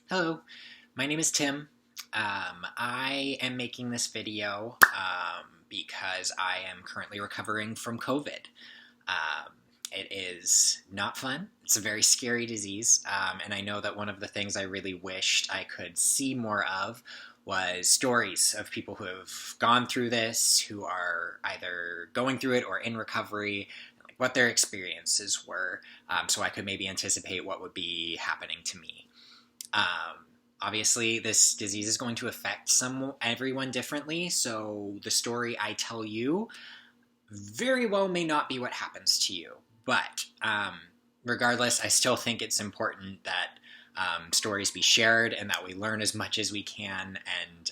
Hello, my name is Tim. I am making this video because I am currently recovering from COVID. It is not fun. It's a very scary disease, and I know that one of the things I really wished I could see more of was stories of people who have gone through this, who are either going through it or in recovery, like what their experiences were, so I could maybe anticipate what would be happening to me. Obviously, this disease is going to affect everyone differently. So the story I tell you very well may not be what happens to you. But regardless, I still think it's important that stories be shared and that we learn as much as we can. And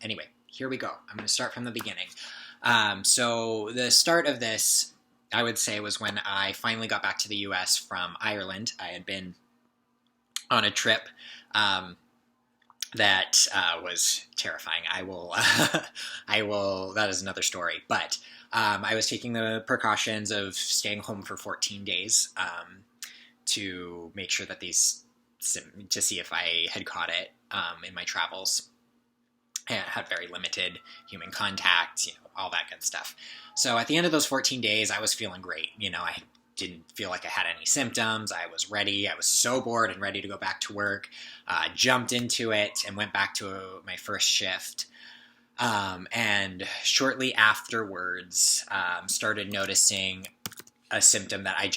anyway, here we go. I'm going to start from the beginning. So the start of this, I would say, was when I finally got back to the US from Ireland. I had been on a trip that was terrifying. That is another story. But I was taking the precautions of staying home for 14 days to make sure that to see if I had caught it in my travels. And had very limited human contact, all that good stuff. So at the end of those 14 days, I was feeling great. I didn't feel like I had any symptoms. I was ready. I was so bored and ready to go back to work. Jumped into it and went back to my first shift. And shortly afterwards, started noticing a symptom that I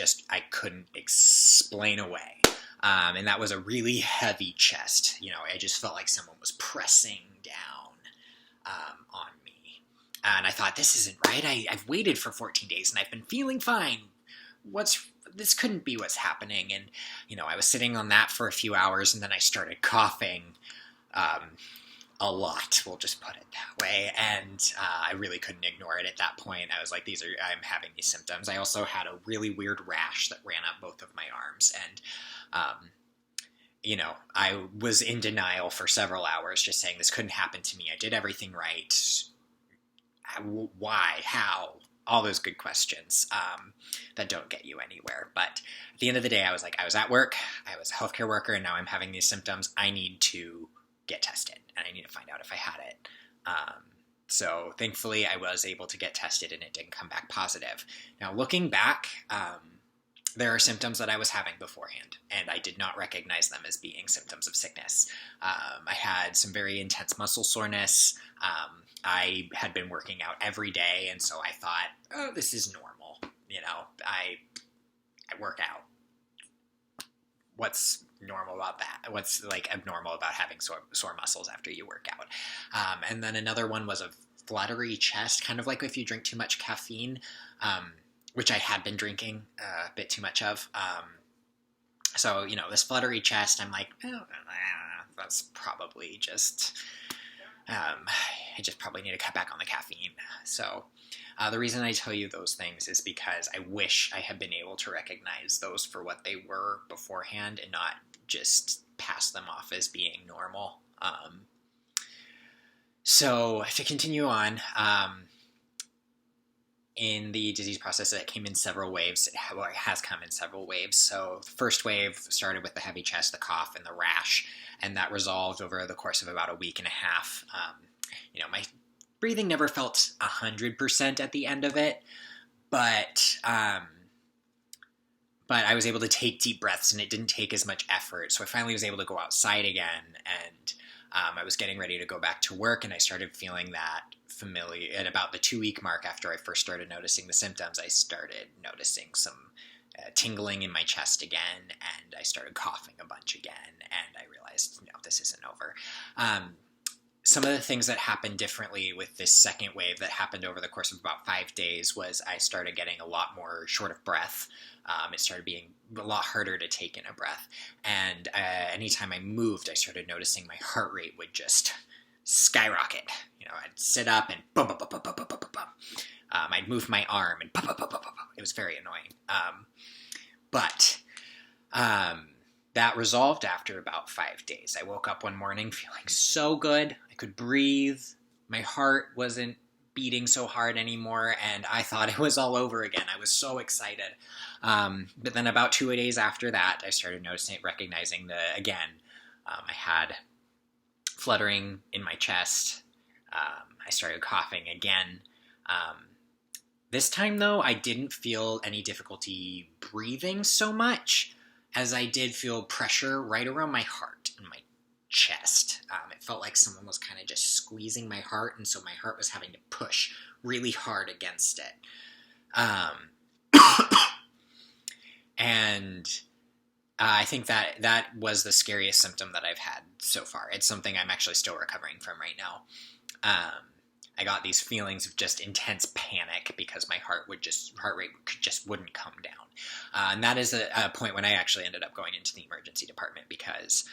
couldn't explain away. And that was a really heavy chest. I just felt like someone was pressing down on me. And I thought, this isn't right. I've waited for 14 days and I've been feeling fine. This couldn't be what's happening. And, I was sitting on that for a few hours and then I started coughing a lot. We'll just put it that way. And I really couldn't ignore it at that point. I was like, I'm having these symptoms. I also had a really weird rash that ran up both of my arms. And, I was in denial for several hours, just saying this couldn't happen to me. I did everything right. Why? How? All those good questions that don't get you anywhere. But at the end of the day, I was at work, I was a healthcare worker, and now I'm having these symptoms. I need to get tested, and I need to find out if I had it. So thankfully, I was able to get tested, and it didn't come back positive. Now, looking back, there are symptoms that I was having beforehand, and I did not recognize them as being symptoms of sickness. I had some very intense muscle soreness. I had been working out every day, and so I thought, oh, this is normal. I work out. What's normal about that? What's abnormal about having sore muscles after you work out? And then another one was a fluttery chest, kind of like if you drink too much caffeine, which I had been drinking a bit too much of. So, this fluttery chest, I'm like, that's probably just... I just probably need to cut back on the caffeine. So the reason I tell you those things is because I wish I had been able to recognize those for what they were beforehand and not just pass them off as being normal. So to continue on, in the disease process, it came in several waves. It has come in several waves. So the first wave started with the heavy chest, the cough, and the rash, and that resolved over the course of about a week and a half. My breathing never felt 100% at the end of it, but I was able to take deep breaths, and it didn't take as much effort. So I finally was able to go outside again, and I was getting ready to go back to work, and I started feeling that familiar. At about the 2-week mark after I first started noticing the symptoms, I started noticing some tingling in my chest again, and I started coughing a bunch again, and I realized, no, this isn't over. Some of the things that happened differently with this second wave that happened over the course of about 5 days was I started getting a lot more short of breath. It started being a lot harder to take in a breath. And anytime I moved, I started noticing my heart rate would just skyrocket. I'd sit up and bum, bum, bum, bum, bum, bum, bum, bum. I'd move my arm and bum, bum, bum, bum, bum, bum. It was very annoying. But that resolved after about 5 days. I woke up one morning feeling so good. I could breathe. My heart wasn't beating so hard anymore, and I thought it was all over again. I was so excited. But then about 2 days after that, I started recognizing I had fluttering in my chest. I started coughing again. This time, though, I didn't feel any difficulty breathing so much as I did feel pressure right around my heart and my chest. It felt like someone was kind of just squeezing my heart, and so my heart was having to push really hard against it. And I think that was the scariest symptom that I've had so far. It's something I'm actually still recovering from right now. I got these feelings of just intense panic because my heart rate just wouldn't come down. And that is a point when I actually ended up going into the emergency department because,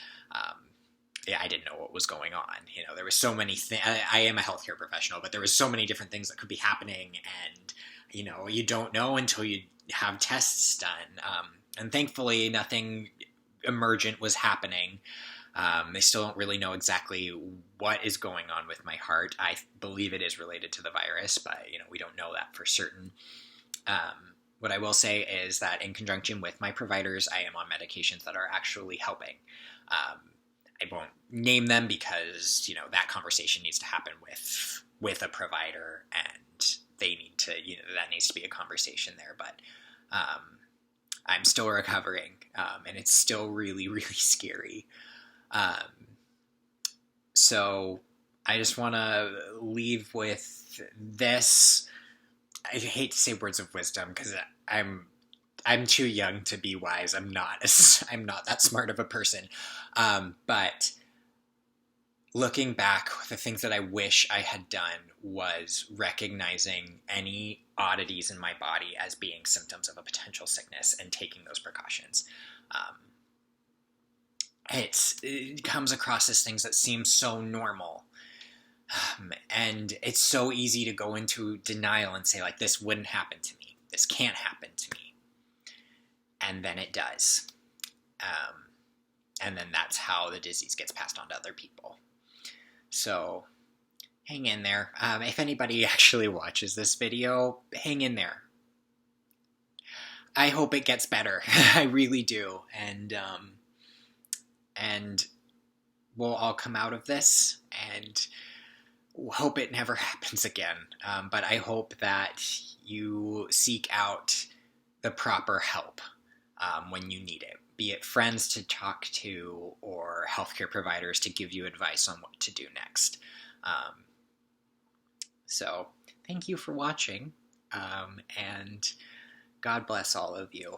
I didn't know what was going on. There was so many things. I am a healthcare professional, but there was so many different things that could be happening, and, you don't know until you have tests done. And thankfully, nothing emergent was happening. They still don't really know exactly what is going on with my heart. I believe it is related to the virus, but we don't know that for certain. What I will say is that in conjunction with my providers, I am on medications that are actually helping. I won't name them because that conversation needs to happen with a provider, and they need to that needs to be a conversation there. But I'm still recovering, and it's still really, really scary. So I just want to leave with this. I hate to say words of wisdom because I'm too young to be wise. I'm not that smart of a person. But looking back, the things that I wish I had done was recognizing any oddities in my body as being symptoms of a potential sickness and taking those precautions. It comes across as things that seem so normal. And it's so easy to go into denial and say, like, this wouldn't happen to me. This can't happen to me. And then it does. And then that's how the disease gets passed on to other people. So hang in there. If anybody actually watches this video, hang in there. I hope it gets better. I really do. And we'll all come out of this and hope it never happens again. But I hope that you seek out the proper help when you need it, be it friends to talk to or healthcare providers to give you advice on what to do next. So thank you for watching, and God bless all of you.